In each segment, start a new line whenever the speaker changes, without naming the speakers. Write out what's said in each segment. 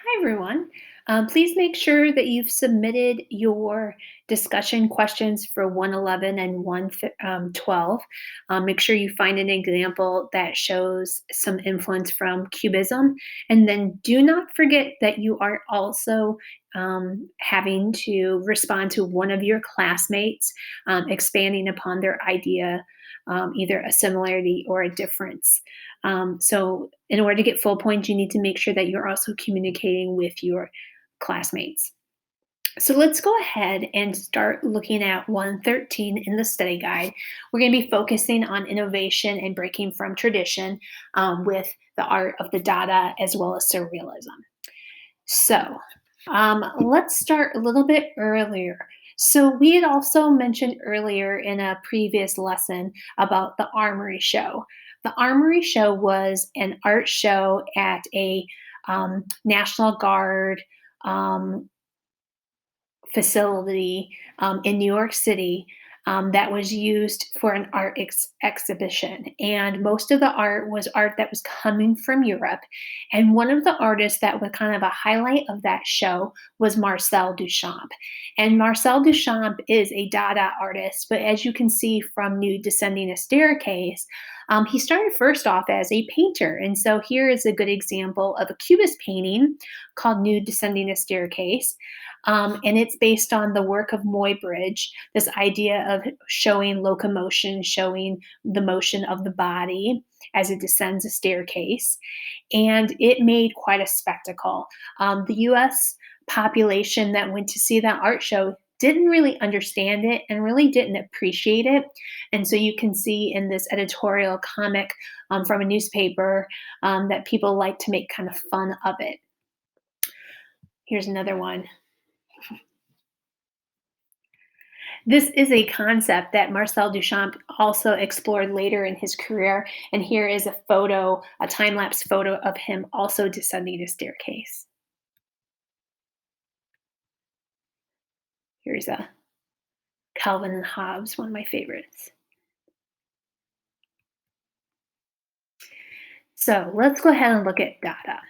Hi, everyone. Please make sure that you've submitted your discussion questions for 111 and 112. Make sure you find an example that shows some influence from Cubism. And then do not forget that you are also having to respond to one of your classmates, expanding upon their idea, either a similarity or a difference. So, in order to get full points, you need to make sure that you're also communicating with your classmates. So, let's go ahead and start looking at 113 in the study guide. We're going to be focusing on innovation and breaking from tradition with the art of the Dada as well as Surrealism. So, let's start a little bit earlier. So, we had also mentioned earlier in a previous lesson about the Armory Show. The Armory Show was an art show at a National Guard um, facility in New York City that was used for an art exhibition. And most of the art was art that was coming from Europe. And one of the artists that was kind of a highlight of that show was Marcel Duchamp. And Marcel Duchamp is a Dada artist, but as you can see from Nude Descending a Staircase, he started first off as a painter. And so here is a good example of a Cubist painting called Nude Descending a Staircase. And it's based on the work of Muybridge, this idea of showing locomotion, showing the motion of the body as it descends a staircase. And it made quite a spectacle. The US population that went to see that art show didn't really understand it and really didn't appreciate it. And so you can see in this editorial comic from a newspaper that people like to make kind of fun of it. Here's another one. This is a concept that Marcel Duchamp also explored later in his career, and here is a photo, a time-lapse photo of him also descending a staircase. Here's a Calvin and Hobbes, one of my favorites. So let's go ahead and look at Dada.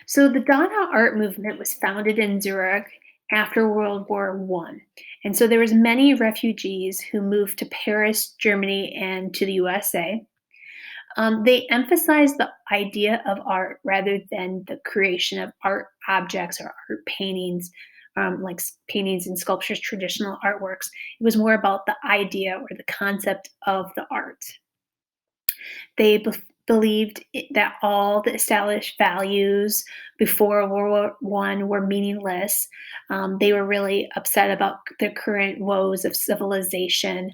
So the Dada art movement was founded in Zurich after World War One, and so there was many refugees who moved to Paris, Germany, and to the USA. They emphasize the idea of art rather than the creation of art objects or art paintings, like paintings and sculptures, traditional artworks. It was more about the idea or the concept of the art. They believed that all the established values before World War One were meaningless. They were really upset about the current woes of civilization.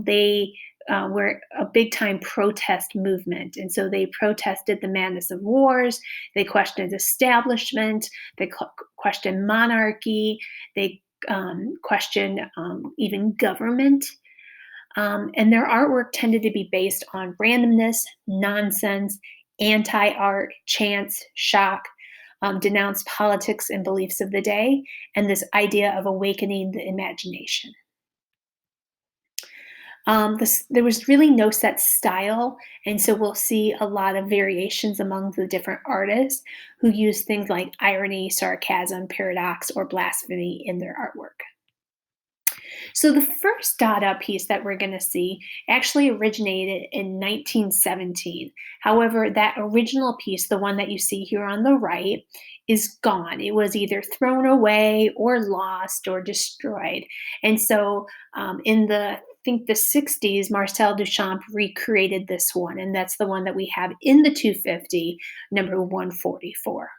They were a big time protest movement. And so they protested the madness of wars. They questioned establishment. They questioned monarchy. They questioned even government. And their artwork tended to be based on randomness, nonsense, anti art, chance, shock, denounced politics and beliefs of the day, and this idea of awakening the imagination. There was really no set style, and so we'll see a lot of variations among the different artists who use things like irony, sarcasm, paradox, or blasphemy in their artwork. So the first Dada piece that we're going to see actually originated in 1917. However, that original piece, the one that you see here on the right, is gone. It was either thrown away or lost or destroyed. And so in the I think the 60s, Marcel Duchamp recreated this one, and that's the one that we have in the 250, number 144.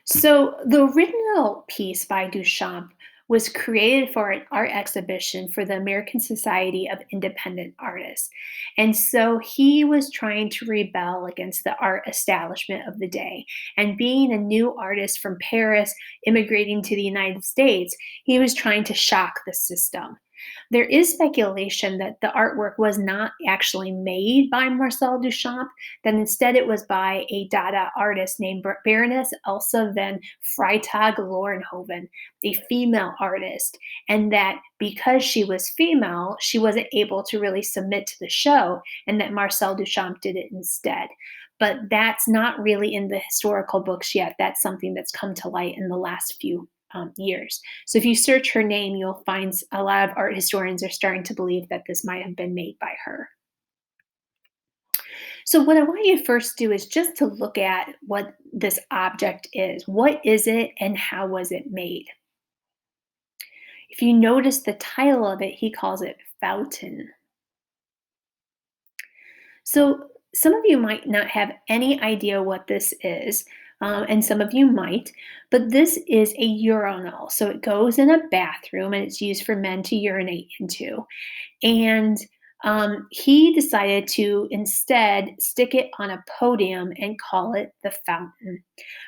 So the original piece by Duchamp was created for an art exhibition for the American Society of Independent Artists. And so he was trying to rebel against the art establishment of the day. And being a new artist from Paris immigrating to the United States, he was trying to shock the system. There is speculation that the artwork was not actually made by Marcel Duchamp, that instead it was by a Dada artist named Baroness Elsa van Freytag-Lorenhoven, a female artist, and that because she was female, she wasn't able to really submit to the show, and that Marcel Duchamp did it instead. but that's not really in the historical books yet. That's something that's come to light in the last few years. So if you search her name, you'll find a lot of art historians are starting to believe that this might have been made by her. So what I want you to first do is just to look at what this object is. What is it and how was it made? If you notice the title of it, he calls it Fountain. So some of you might not have any idea what this is, and some of you might, but this is a urinal. So it goes in a bathroom and it's used for men to urinate into. And he decided to instead stick it on a podium and call it the fountain.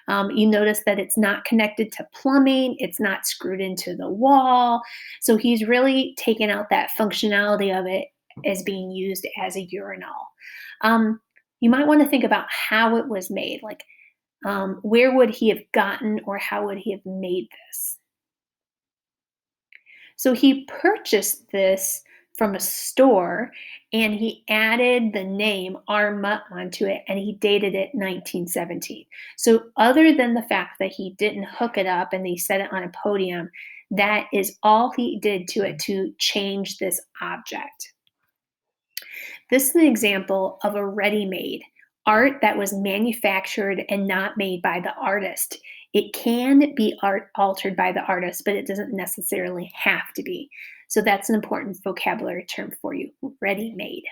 You notice that it's not connected to plumbing, it's not screwed into the wall. So he's really taken out that functionality of it as being used as a urinal. Um, you might want to think about how it was made. Like, where would he have gotten or how would he have made this? So he purchased this from a store and he added the name Arma onto it and he dated it 1917. So, other than the fact that he didn't hook it up and he set it on a podium, that is all he did to it to change this object. This is an example of a ready made art that was manufactured and not made by the artist. It can be art altered by the artist, but it doesn't necessarily have to be. So that's an important vocabulary term for you, ready made.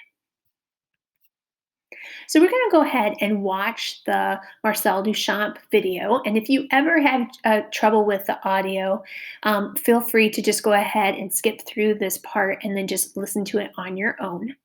So we're going to go ahead and watch the Marcel Duchamp video. And if you ever have trouble with the audio, feel free to just go ahead and skip through this part and then just listen to it on your own.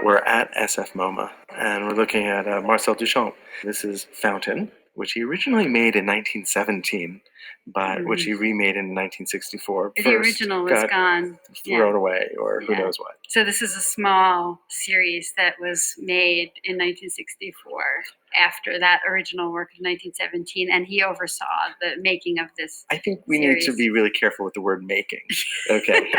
We're at SF MoMA, and we're looking at Marcel Duchamp. This is Fountain, which he originally made in 1917, but which he remade in 1964.
The original was gone.
Thrown away, or who knows what.
So this is a small series that was made in 1964 after that original work of 1917, and he oversaw the making of this.
I think we need to be really careful with the word making. Okay.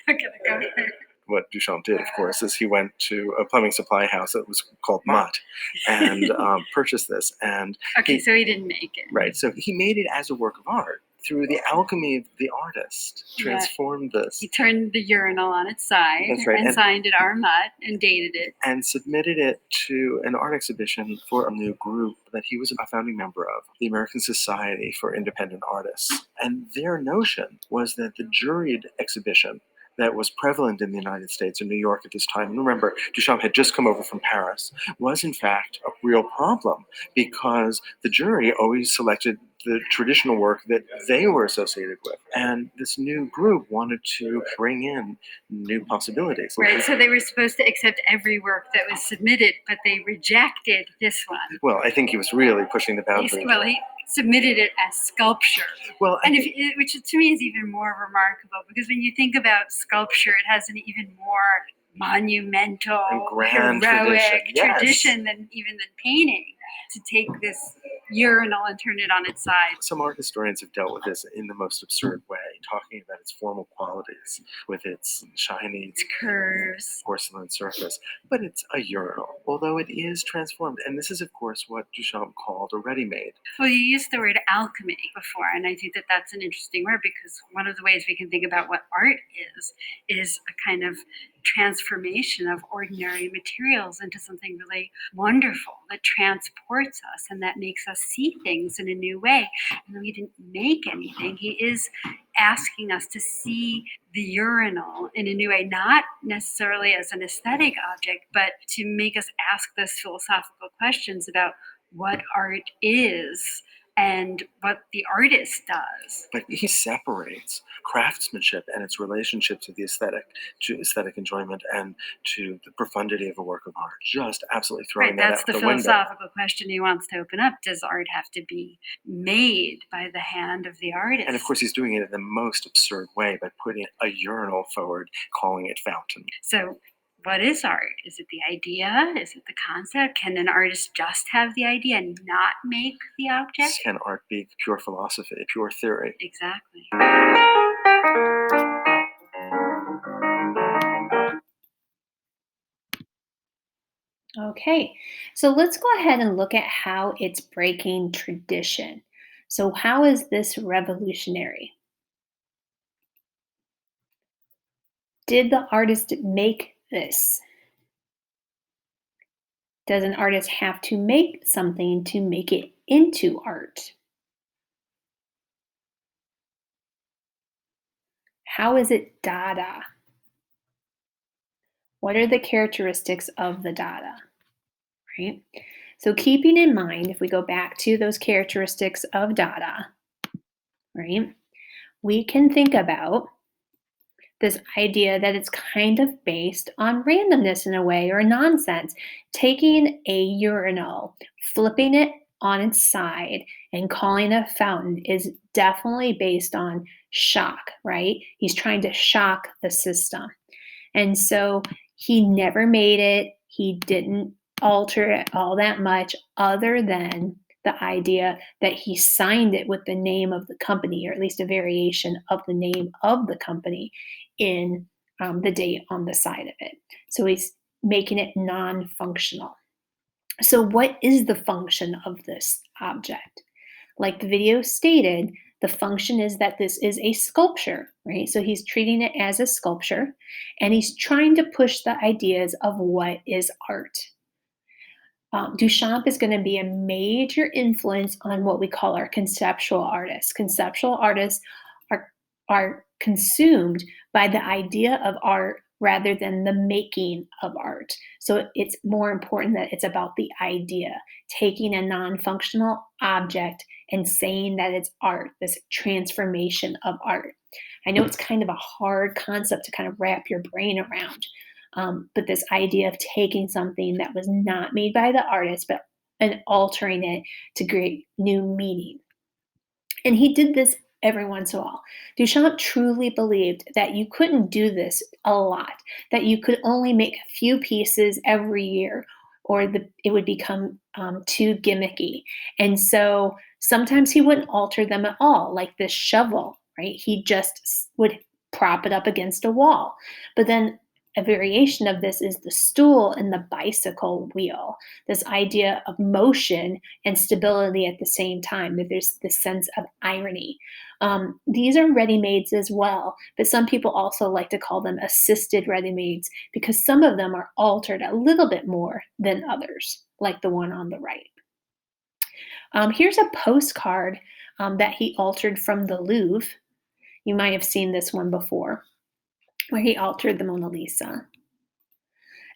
Okay, go ahead.
What Duchamp did, of course, is he went to a plumbing supply house that was called Mott and purchased this. And
so he didn't make it.
Right. So he made it as a work of art through the alchemy of the artist. Transformed this.
He turned the urinal on its side.
That's right.
And signed it Armat and dated it.
And submitted it to an art exhibition for a new group that he was a founding member of, the American Society for Independent Artists. And their notion was that the juried exhibition that was prevalent in the United States and New York at this time, and remember, Duchamp had just come over from Paris, was in fact a real problem because the jury always selected the traditional work that they were associated with. And this new group wanted to bring in new possibilities.
Right, so they were supposed to accept every work that was submitted, but they rejected this one.
Well, I think he was really pushing the boundaries.
He submitted it as sculpture.
Well,
which to me is even more remarkable, because when you think about sculpture, it has an even more monumental,
and grand
heroic
tradition
than painting. To take this urinal and turn it on its side.
Some art historians have dealt with this in the most absurd way, talking about its formal qualities, with its shiny,
curves,
porcelain surface. But it's a urinal, although it is transformed. And this is, of course, what Duchamp called a ready-made.
Well, you used the word alchemy before, and I think that that's an interesting word, because one of the ways we can think about what art is a kind of transformation of ordinary materials into something really wonderful that transports us and that makes us see things in a new way. And he didn't make anything. He is asking us to see the urinal in a new way, not necessarily as an aesthetic object, but to make us ask those philosophical questions about what art is, and what the artist does.
But he separates craftsmanship and its relationship to the aesthetic, to aesthetic enjoyment, and to the profundity of a work of art. Just absolutely throwing
Right,
that
that's
out
the
the window.
philosophical question he wants to open up. Does art have to be made by the hand of the artist?
And of course, he's doing it in the most absurd way by putting a urinal forward, calling it fountain.
So, what is art? Is it the idea? Is it the concept? Can an artist just have the idea and not make the object?
Can art be pure philosophy, pure theory?
Exactly.
Okay, so let's go ahead and look at how it's breaking tradition. So, how is this revolutionary? Did the artist make this? Does an artist have to make something to make it into art? How is it Dada? What are the characteristics of the Dada? Right? So, keeping in mind, if we go back to those characteristics of Dada, right, we can think about this idea that it's kind of based on randomness in a way or nonsense. Taking a urinal, flipping it on its side, and calling it a fountain is definitely based on shock, right? He's trying to shock the system. And so he never made it, he didn't alter it all that much, other than the idea that he signed it with the name of the company, or at least a variation of the name of the company in the date on the side of it. So he's making it non functional. So, what is the function of this object? Like the video stated, the function is that this is a sculpture, right? So he's treating it as a sculpture and he's trying to push the ideas of what is art. Duchamp is going to be a major influence on what we call our conceptual artists. Conceptual artists are, are consumed by the idea of art rather than the making of art. So it's more important that it's about the idea, taking a non functional object and saying that it's art, this transformation of art. I know it's kind of a hard concept to kind of wrap your brain around. But this idea of taking something that was not made by the artist, but and altering it to create new meaning. And he did this every once in a while. Duchamp truly believed that you couldn't do this a lot, that you could only make a few pieces every year, or it would become too gimmicky. And so sometimes he wouldn't alter them at all, like this shovel, right? He just would prop it up against a wall. But then a variation of this is the stool and the bicycle wheel, this idea of motion and stability at the same time, that there's this sense of irony. These are ready-mades as well, but some people also like to call them assisted ready-mades because some of them are altered a little bit more than others, like the one on the right. Here's a postcard that he altered from the Louvre. You might have seen this one before, where he altered the Mona Lisa.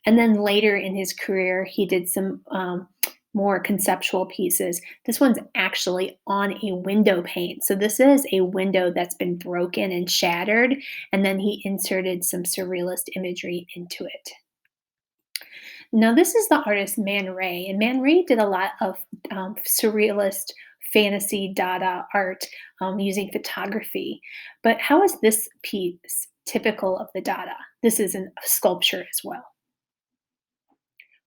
And then later in his career, he did some more conceptual pieces. This one's actually on a window pane. So this is a window that's been broken and shattered, and then he inserted some surrealist imagery into it. Now, this is the artist Man Ray, and Man Ray did a lot of surrealist fantasy Dada art using photography. But how is this piece typical of the Dada? This is a sculpture as well.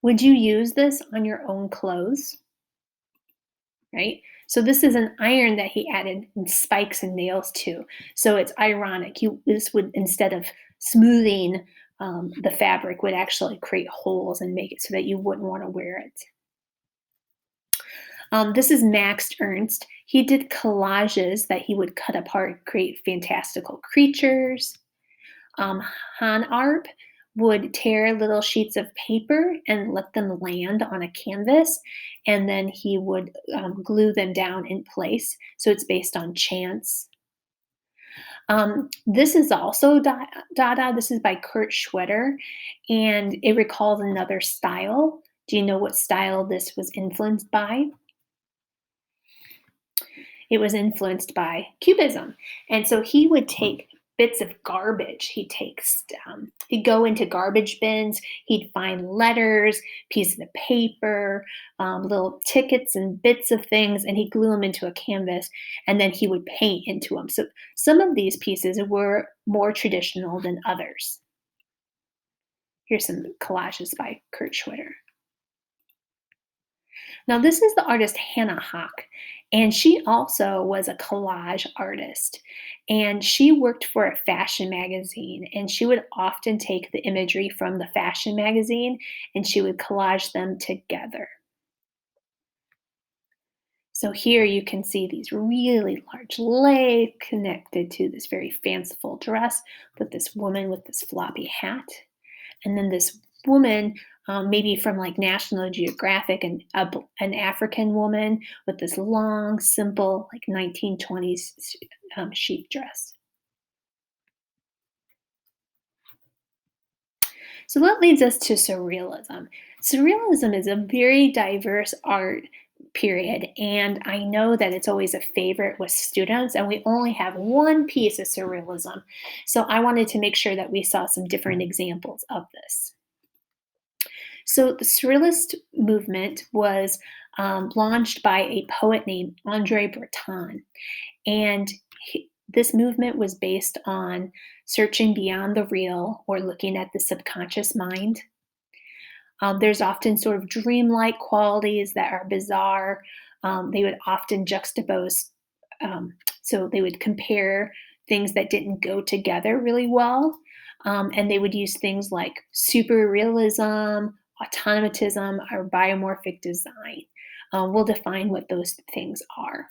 Would you use this on your own clothes? Right? So this is an iron that he added spikes and nails to. So it's ironic. This would, instead of smoothing the fabric, would actually create holes and make it so that you wouldn't want to wear it. This is Max Ernst. He did collages that he would cut apart, create fantastical creatures. Han Arp would tear little sheets of paper and let them land on a canvas, and then he would glue them down in place. So it's based on chance. This is also Dada. This is by Kurt Schwitter, and it recalls another style. Do you know what style this was influenced by? It was influenced by Cubism. And so he would take bits of garbage. He'd go into garbage bins, he'd find letters, pieces of paper, little tickets and bits of things, and he'd glue them into a canvas, and then he would paint into them. So some of these pieces were more traditional than others. Here's some collages by Kurt Schwitter. Now, this is the artist Hannah Hock, and she also was a collage artist. And she worked for a fashion magazine, and she would often take the imagery from the fashion magazine and she would collage them together. So here you can see these really large legs connected to this very fanciful dress with this woman with this floppy hat. And then this woman, maybe from like National Geographic, and an African woman with this long, simple, like 1920s chic dress. So that leads us to Surrealism. Surrealism is a very diverse art period, and I know that it's always a favorite with students, and we only have one piece of Surrealism. So I wanted to make sure that we saw some different examples of this. So the Surrealist movement was launched by a poet named Andre Breton, and this movement was based on searching beyond the real or looking at the subconscious mind. There's often sort of dreamlike qualities that are bizarre. They would often juxtapose, so they would compare things that didn't go together really well. And they would use things like super realism, automatism, or biomorphic design. We'll define what those things are.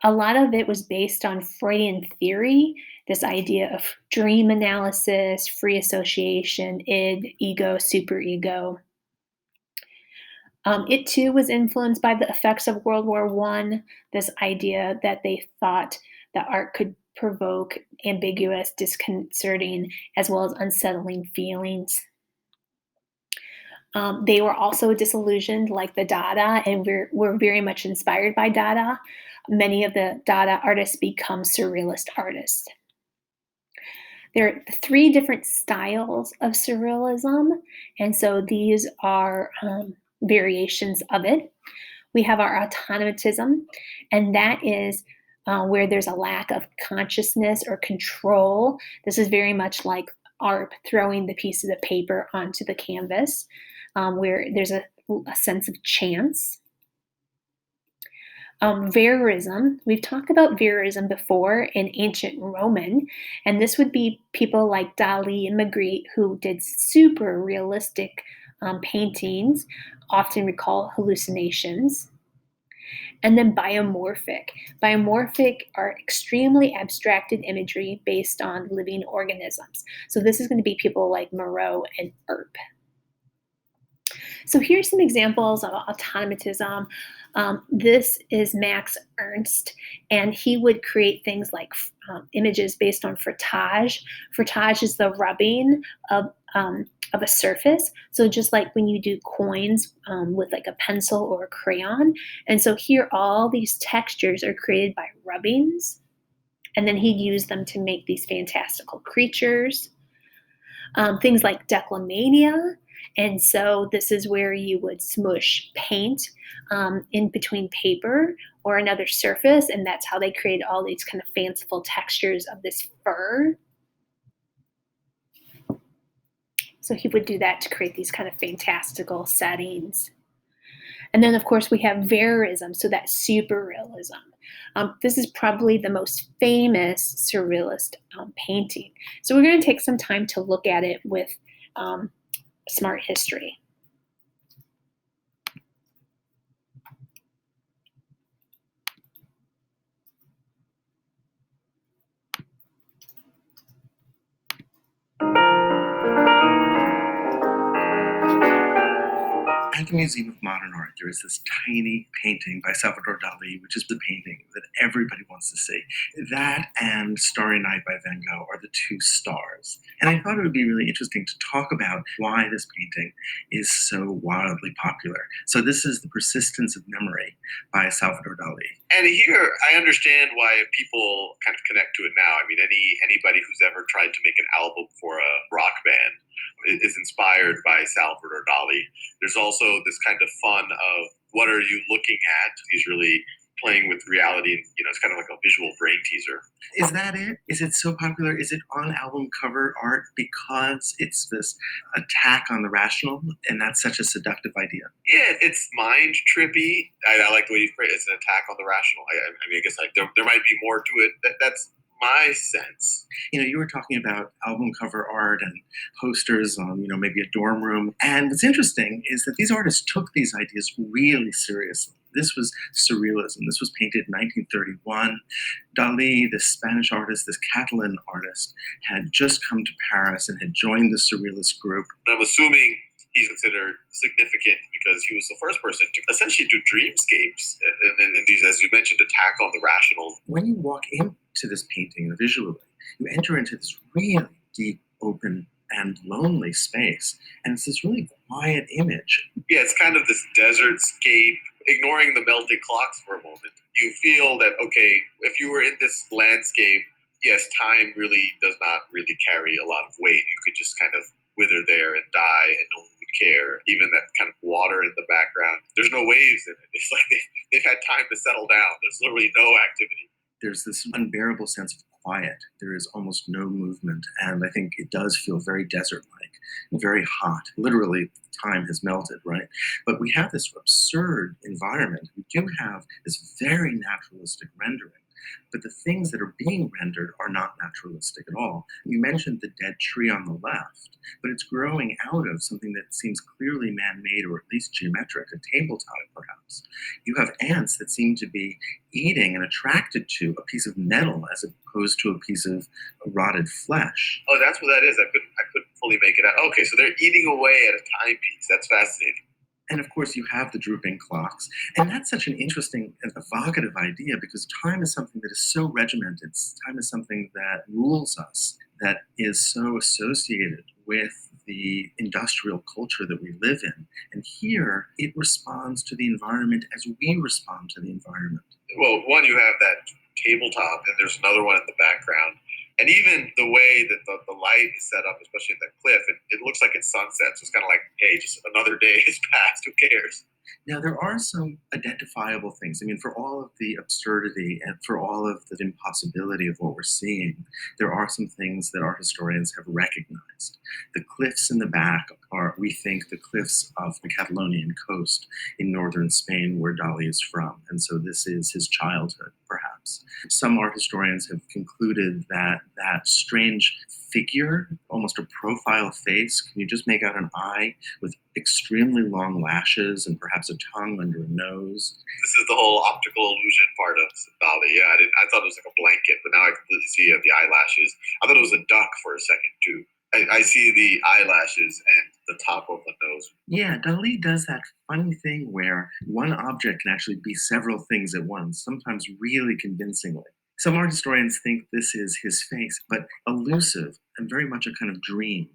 A lot of it was based on Freudian theory, this idea of dream analysis, free association, id, ego, superego. It too was influenced by the effects of World War I, this idea that they thought that art could provoke ambiguous, disconcerting, as well as unsettling feelings. They were also disillusioned, like the Dada, and were very much inspired by Dada. Many of the Dada artists become Surrealist artists. There are three different styles of Surrealism, and so these are variations of it. We have our automatism, and that is where there's a lack of consciousness or control. This is very much like art throwing the pieces of paper onto the canvas, where there's a sense of chance. Verism, we've talked about verism before in ancient Roman, and this would be people like Dali and Magritte who did super realistic paintings, often recall hallucinations. And then biomorphic. Biomorphic are extremely abstracted imagery based on living organisms. So this is going to be people like Moreau and Earp. So here's some examples of automatism. This is Max Ernst, and he would create things like images based on frottage. Frottage is the rubbing of a surface. So just like when you do coins with like a pencil or a crayon. And so here all these textures are created by rubbings. And then he'd use them to make these fantastical creatures. Things like declamania. And so this is where you would smush paint in between paper or another surface. And that's how they create all these kind of fanciful textures of this fur. So he would do that to create these kind of fantastical settings. And then, of course, we have verism, so that's super realism. This is probably the most famous surrealist painting. So we're going to take some time to look at it with smart history.
At the Museum of Modern Art, there is this tiny painting by Salvador Dali, which is the painting that everybody wants to see. That and Starry Night by Van Gogh are the two stars. And I thought it would be really interesting to talk about why this painting is so wildly popular. So this is The Persistence of Memory by Salvador Dali.
And here, I understand why people kind of connect to it now. I mean, anybody who's ever tried to make an album for a rock band is inspired by Salvador Dali. There's also this kind of fun of what are you looking at? He's really playing with reality. It's kind of like a visual brain teaser.
Is that it? Is it so popular? Is it on album cover art because it's this attack on the rational? And that's such a seductive idea.
Yeah, it's mind trippy. I like the way you phrase it. It's an attack on the rational. I mean, I guess there might be more to it. That's my sense.
You were talking about album cover art and posters on, maybe a dorm room. And what's interesting is that these artists took these ideas really seriously. This was surrealism. This was painted in 1931. Dali, this Spanish artist, this Catalan artist, had just come to Paris and had joined the surrealist group.
I'm assuming he's considered significant because he was the first person to essentially do dreamscapes and these, as you mentioned, attack on the rational.
When you walk into this painting visually, you enter into this really deep, open, and lonely space. And it's this really quiet image.
Yeah, it's kind of this desert scape. Ignoring the melting clocks for a moment, you feel that, okay, if you were in this landscape, yes, time really does not really carry a lot of weight. You could just kind of wither there and die and no one would care. Even that kind of water in the background, there's no waves in it. It's like they've had time to settle down. There's literally no activity.
There's this unbearable sense of quiet. There is almost no movement. And I think it does feel very desert-like, very hot. Literally, time has melted, right? But we have this absurd environment. We do have this very naturalistic rendering. But the things that are being rendered are not naturalistic at all. You mentioned the dead tree on the left, but it's growing out of something that seems clearly man-made or at least geometric, a tabletop perhaps. You have ants that seem to be eating and attracted to a piece of metal as opposed to a piece of rotted flesh.
Oh, that's what that is. I couldn't fully make it out. Okay, so they're eating away at a timepiece. That's fascinating.
And of course, you have the drooping clocks. And that's such an interesting and evocative idea because time is something that is so regimented. Time is something that rules us, that is so associated with the industrial culture that we live in. And here, it responds to the environment as we respond to the environment.
Well, one, you have that tabletop, and there's another one in the background. And even the way that the light is set up, especially at that cliff, it looks like it's sunset. So it's kind of like, hey, just another day has passed. Who cares?
Now, there are some identifiable things. I mean, for all of the absurdity and for all of the impossibility of what we're seeing, there are some things that art historians have recognized. The cliffs in the back are, we think, the cliffs of the Catalonian coast in northern Spain where Dali is from. And so this is his childhood, perhaps. Some art historians have concluded that that strange figure, almost a profile face, can you just make out an eye with extremely long lashes and perhaps a tongue under a nose?
This is the whole optical illusion part of Dali. Yeah, I thought it was like a blanket, but now I completely see the eyelashes. I thought it was a duck for a second too. I see the eyelashes and the top of the nose.
Yeah, Dali does that funny thing where one object can actually be several things at once, sometimes really convincingly. Some art historians think this is his face, but elusive and very much a kind of dream.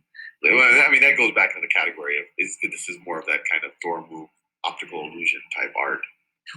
Well, I mean, that goes back to the category of this is more of that kind of door move, optical illusion type art.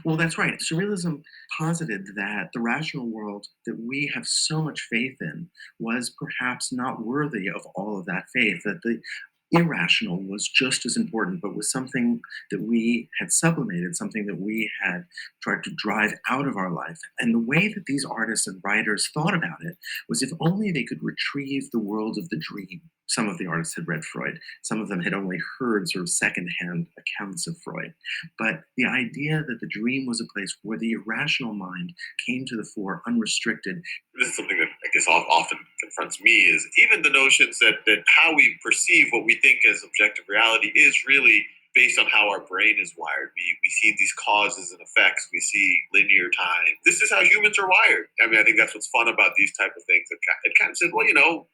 Well, that's right. Surrealism posited that the rational world that we have so much faith in was perhaps not worthy of all of that faith, that the irrational was just as important, but was something that we had sublimated, something that we had tried to drive out of our life. And the way that these artists and writers thought about it was if only they could retrieve the world of the dream. Some of the artists had read Freud. Some of them had only heard sort of secondhand accounts of Freud. But the idea that the dream was a place where the irrational mind came to the fore unrestricted.
This is something that I guess often confronts me is even the notions that how we perceive what we think as objective reality is really based on how our brain is wired. We see these causes and effects. We see linear time. This is how humans are wired. I mean, I think that's what's fun about these type of things. It kind of said, well,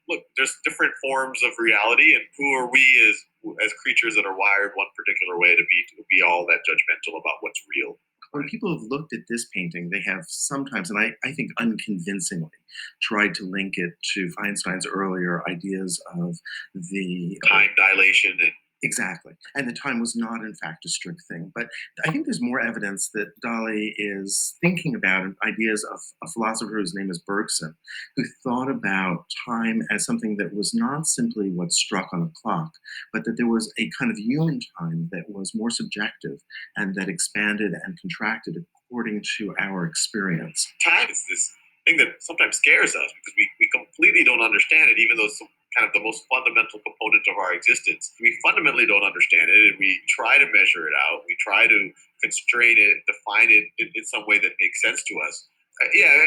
look, there's different forms of reality, and who are we as creatures that are wired one particular way to be all that judgmental about what's real?
When people have looked at this painting, they have sometimes, and I think unconvincingly, tried to link it to Einstein's earlier ideas of the
time dilation and
exactly. And the time was not, in fact, a strict thing. But I think there's more evidence that Dali is thinking about ideas of a philosopher whose name is Bergson, who thought about time as something that was not simply what struck on a clock, but that there was a kind of human time that was more subjective and that expanded and contracted according to our experience.
Time is this thing that sometimes scares us because we completely don't understand it, even though it's kind of the most fundamental component of our existence. We fundamentally don't understand it, and we try to measure it out. We try to constrain it, define it in some way that makes sense to us.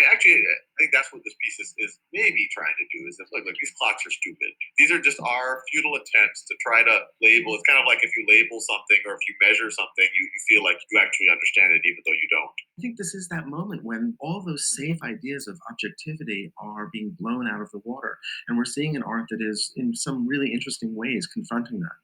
Actually, I think that's what this piece is maybe trying to do. Is that look, these clocks are stupid. These are just our futile attempts to try to label. It's kind of like if you label something or if you measure something, you feel like you actually understand it, even though you don't.
I think this is that moment when all those safe ideas of objectivity are being blown out of the water. And we're seeing an art that is, in some really interesting ways, confronting that.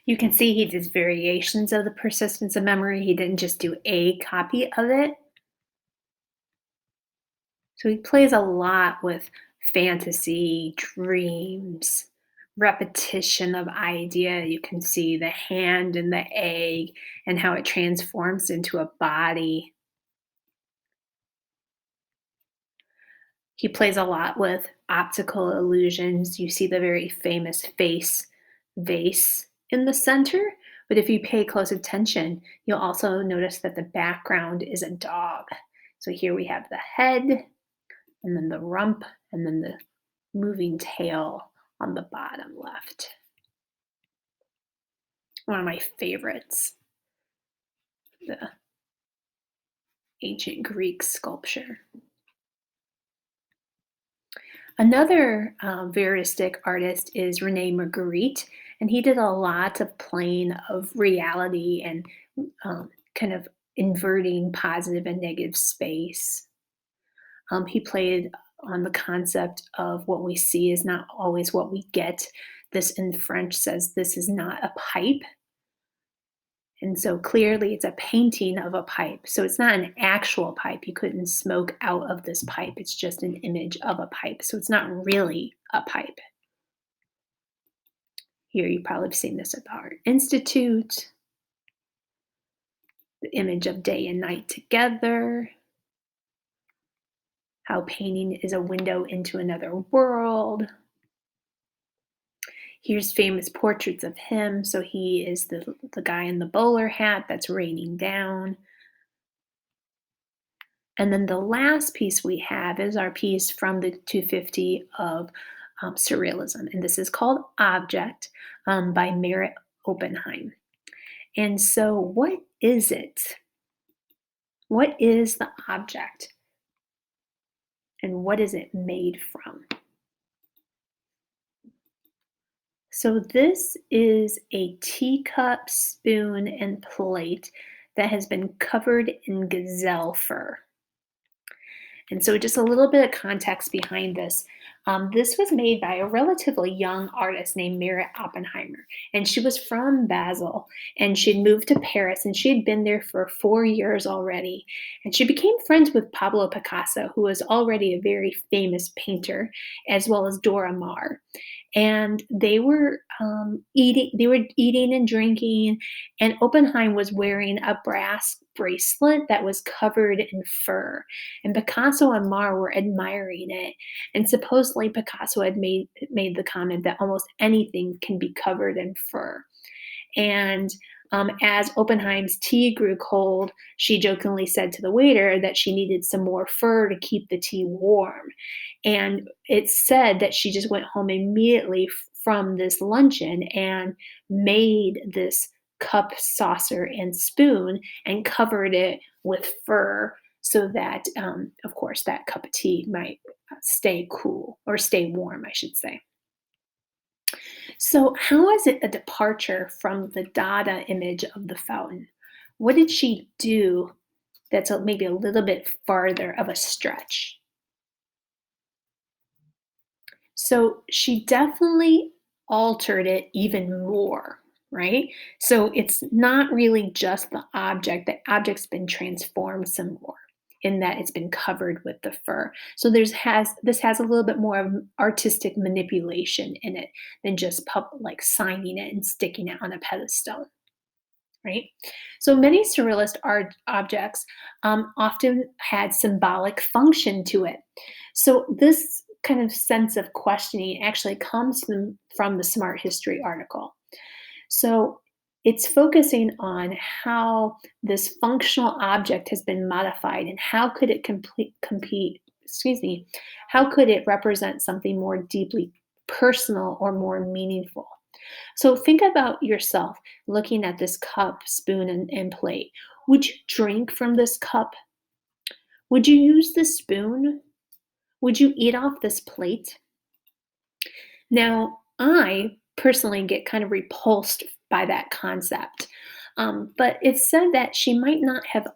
You can see he does variations of the persistence of memory. He didn't just do a copy of it. So he plays a lot with fantasy, dreams, repetition of idea. You can see the hand and the egg and how it transforms into a body. He plays a lot with optical illusions. You see the very famous face vase in the center, but if you pay close attention, you'll also notice that the background is a dog. So here we have the head, and then the rump, and then the moving tail on the bottom left. One of my favorites, the ancient Greek sculpture. Another veristic artist is Rene Magritte, and he did a lot of playing of reality and kind of inverting positive and negative space. He played on the concept of what we see is not always what we get. This in French says this is not a pipe. And so clearly it's a painting of a pipe. So it's not an actual pipe. You couldn't smoke out of this pipe. It's just an image of a pipe. So it's not really a pipe. Here you probably have seen this at the Art Institute. The image of day and night together. How painting is a window into another world. Here's famous portraits of him. So he is the guy in the bowler hat that's raining down. And then the last piece we have is our piece from the 250 of Surrealism. And this is called Object by Meret Oppenheim. And so what is it? What is the object? And what is it made from? So this is a teacup, spoon, and plate that has been covered in gazelle fur. And so just a little bit of context behind this. This was made by a relatively young artist named Meret Oppenheim, and she was from Basel, and she had moved to Paris, and she had been there for 4 years already. And she became friends with Pablo Picasso, who was already a very famous painter, as well as Dora Maar. And they were eating and drinking, and Oppenheim was wearing a brass bracelet that was covered in fur. And Picasso and Maar were admiring it. And supposedly Picasso had made the comment that almost anything can be covered in fur. And as Oppenheim's tea grew cold, she jokingly said to the waiter that she needed some more fur to keep the tea warm. And it's said that she just went home immediately from this luncheon and made this cup, saucer, and spoon and covered it with fur so that, of course, that cup of tea might stay cool or stay warm, I should say. So, how is it a departure from the Dada image of the fountain? What did she do that's maybe a little bit farther of a stretch? So she definitely altered it even more, right? So it's not really just the object. The object's been transformed some more in that it's been covered with the fur. So this has a little bit more of artistic manipulation in it than just like signing it and sticking it on a pedestal, right? So many surrealist art objects often had symbolic function to it. So this kind of sense of questioning actually comes from the Smart History article. So it's focusing on how this functional object has been modified and how could it how could it represent something more deeply personal or more meaningful. So think about yourself looking at this cup, spoon, and plate. Would you drink from this cup? Would you use this spoon? Would you eat off this plate? Now, I personally get kind of repulsed by that concept. But it's said that she might not have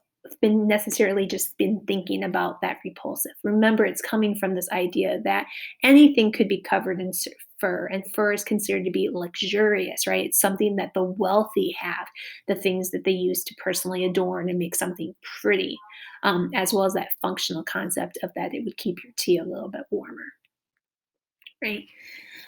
been necessarily just been thinking about that repulsive. Remember, it's coming from this idea that anything could be covered in fur, and fur is considered to be luxurious, right? It's something that the wealthy have, the things that they use to personally adorn and make something pretty, as well as that functional concept of that it would keep your tea a little bit warmer, right?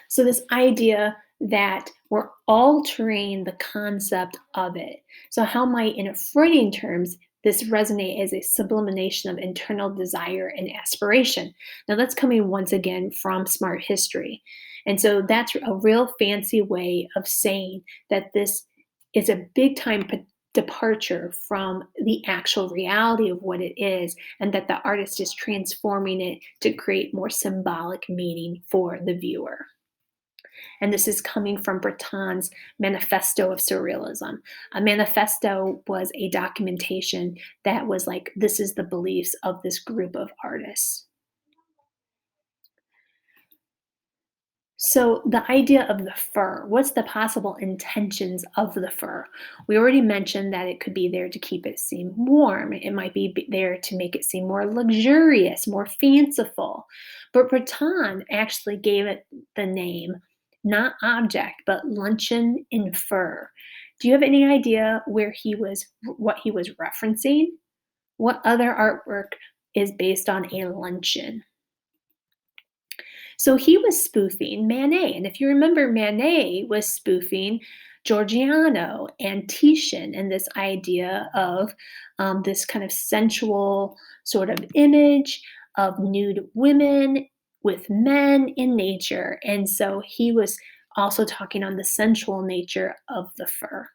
So, this idea that we're altering the concept of it. So, how might, in a Freudian terms, this resonate as a sublimation of internal desire and aspiration? Now, that's coming once again from Smart History. And so, that's a real fancy way of saying that this is a big time departure from the actual reality of what it is, and that the artist is transforming it to create more symbolic meaning for the viewer. And this is coming from Breton's Manifesto of Surrealism. A manifesto was a documentation that was like, this is the beliefs of this group of artists. So, the idea of the fur, what's the possible intentions of the fur? We already mentioned that it could be there to keep it seem warm. It might be there to make it seem more luxurious, more fanciful. But Breton actually gave it the name, not object, but luncheon in fur. Do you have any idea what he was referencing? What other artwork is based on a luncheon? So he was spoofing Manet. And if you remember, Manet was spoofing Giorgiano and Titian and this idea of this kind of sensual sort of image of nude women with men in nature. And so he was also talking on the sensual nature of the fur.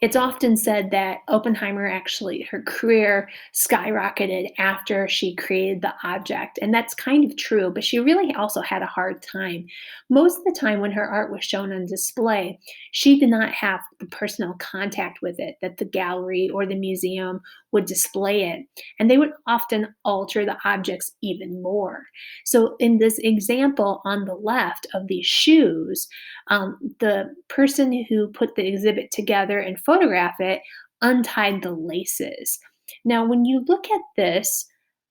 It's often said that Oppenheimer actually, her career skyrocketed after she created the object. And that's kind of true, but she really also had a hard time. Most of the time, when her art was shown on display, she did not have the personal contact with it that the gallery or the museum would display it. And they would often alter the objects even more. So, in this example on the left of these shoes, the person who put the exhibit together and photographed it untied the laces. Now, when you look at this,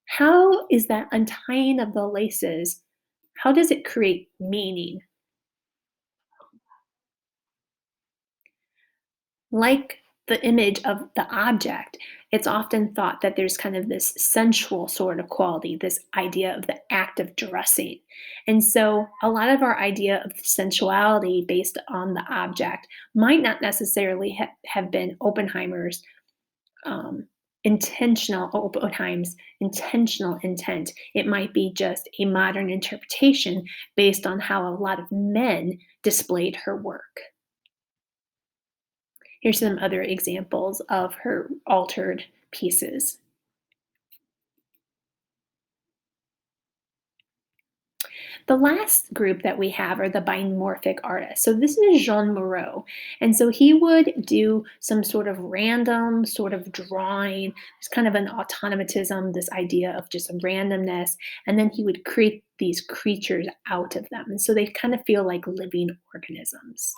how is that untying of the laces? How does it create meaning? Like the image of the object, it's often thought that there's kind of this sensual sort of quality, this idea of the act of dressing. And so a lot of our idea of sensuality based on the object might not necessarily have been um, Oppenheim's intentional intent. It might be just a modern interpretation based on how a lot of men displayed her work. Here's some other examples of her altered pieces. The last group that we have are the bimorphic artists. So this is Jean Moreau. And so he would do some sort of random sort of drawing. It's kind of an automatism, this idea of just randomness. And then he would create these creatures out of them. And so they kind of feel like living organisms.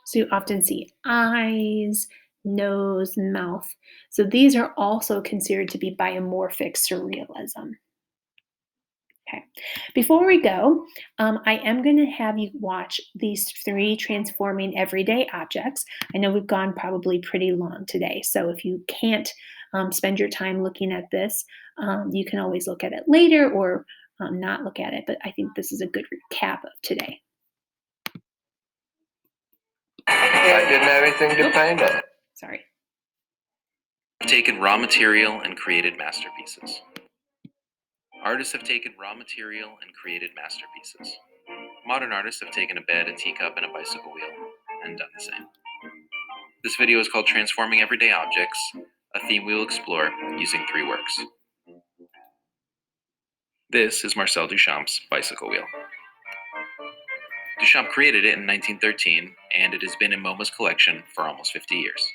So you often see eyes, nose, mouth. So these are also considered to be biomorphic surrealism. Okay. Before we go, I am going to have you watch these 3 transforming everyday objects. I know we've gone probably pretty long today, so if you can't spend your time looking at this, you can always look at it later or not look at it, but I think this is a good recap of today.
I didn't have anything to paint on.
Sorry.
Taken raw material and created masterpieces. Artists have taken raw material and created masterpieces. Modern artists have taken a bed, a teacup, and a bicycle wheel and done the same. This video is called Transforming Everyday Objects, a theme we will explore using 3 works. This is Marcel Duchamp's bicycle wheel. Duchamp created it in 1913, and it has been in MoMA's collection for almost 50 years.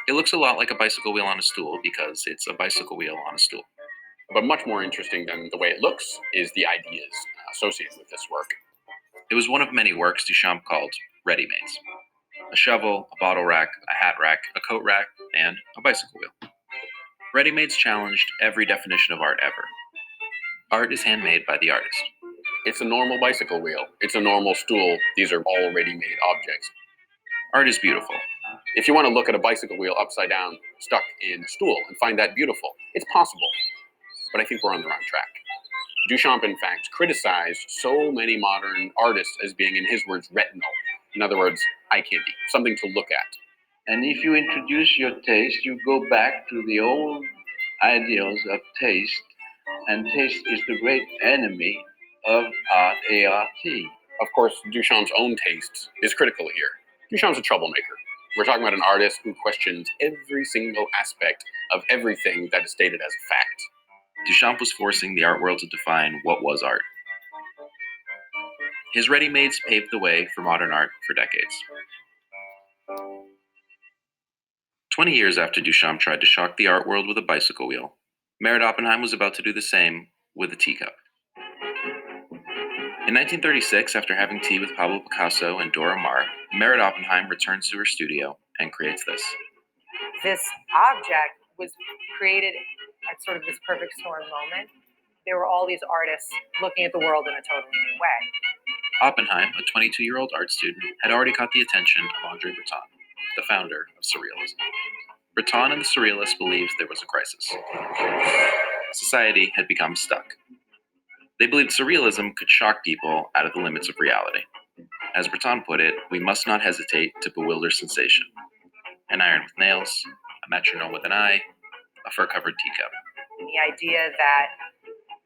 It looks a lot like a bicycle wheel on a stool because it's a bicycle wheel on a stool.
But much more interesting than the way it looks is the ideas associated with this work.
It was one of many works Duchamp called ready-mades. A shovel, a bottle rack, a hat rack, a coat rack, and a bicycle wheel. Ready-mades challenged every definition of art ever. Art is handmade by the artist.
It's a normal bicycle wheel. It's a normal stool. These are all ready-made objects.
Art is beautiful.
If you want to look at a bicycle wheel upside down, stuck in a stool, and find that beautiful, it's possible. But I think we're on the wrong track. Duchamp, in fact, criticized so many modern artists as being, in his words, retinal. In other words, eye candy, something to look at.
And if you introduce your taste, you go back to the old ideals of taste, and taste is the great enemy of art, A-R-T.
Of course, Duchamp's own taste is critical here. Duchamp's a troublemaker. We're talking about an artist who questions every single aspect of everything that is stated as a fact.
Duchamp was forcing the art world to define what was art. His ready-mades paved the way for modern art for decades. 20 years after Duchamp tried to shock the art world with a bicycle wheel, Meret Oppenheim was about to do the same with a teacup. In 1936, after having tea with Pablo Picasso and Dora Maar, Meret Oppenheim returns to her studio and creates this.
This object was created at sort of this perfect storm moment. There were all these artists looking at the world in a totally new way.
Oppenheim, a 22-year-old art student, had already caught the attention of Andre Breton, the founder of Surrealism. Breton and the Surrealists believed there was a crisis. Society had become stuck. They believed Surrealism could shock people out of the limits of reality. As Breton put it, we must not hesitate to bewilder sensation. An iron with nails, a metronome with an eye, a fur-covered teacup.
The idea that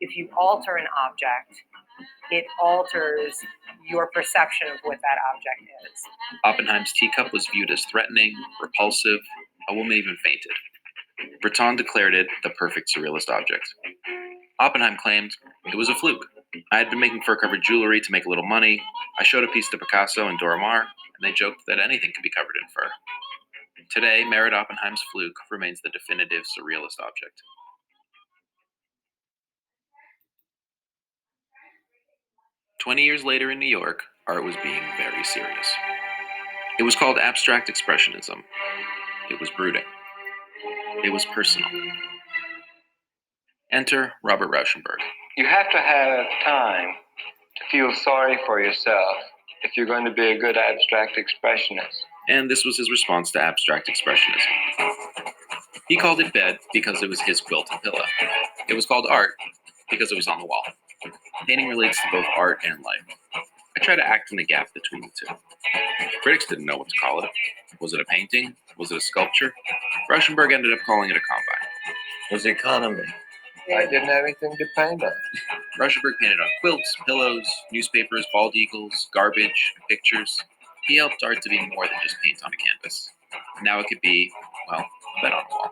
if you alter an object, it alters your perception of what that object is.
Oppenheim's teacup was viewed as threatening, repulsive, a woman even fainted. Breton declared it the perfect surrealist object. Oppenheim claimed it was a fluke. I had been making fur-covered jewelry to make a little money. I showed a piece to Picasso and Dora Maar, and they joked that anything could be covered in fur. Today, Meret Oppenheim's fluke remains the definitive surrealist object. "20 years later in New York, art was being very serious. It was called abstract expressionism. It was brooding. It was personal. Enter Robert Rauschenberg.
You have to have time to feel sorry for yourself if you're going to be a good abstract expressionist.
And this was his response to abstract expressionism. He called it bed because it was his quilt and pillow. It was called art because it was on the wall. Painting relates to both art and life. I try to act in the gap between the two. Critics didn't know what to call it. Was it a painting? Was it a sculpture? Rauschenberg ended up calling it a combine.
It was economy. I didn't have anything to paint on.
Rauschenberg painted on quilts, pillows, newspapers, bald eagles, garbage, pictures. He helped art to be more than just paint on a canvas. Now it could be, well, a bed on a wall.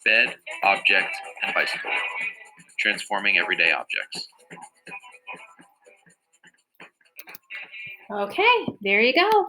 Bed, object, and bicycle. transforming everyday objects.
Okay, there you go.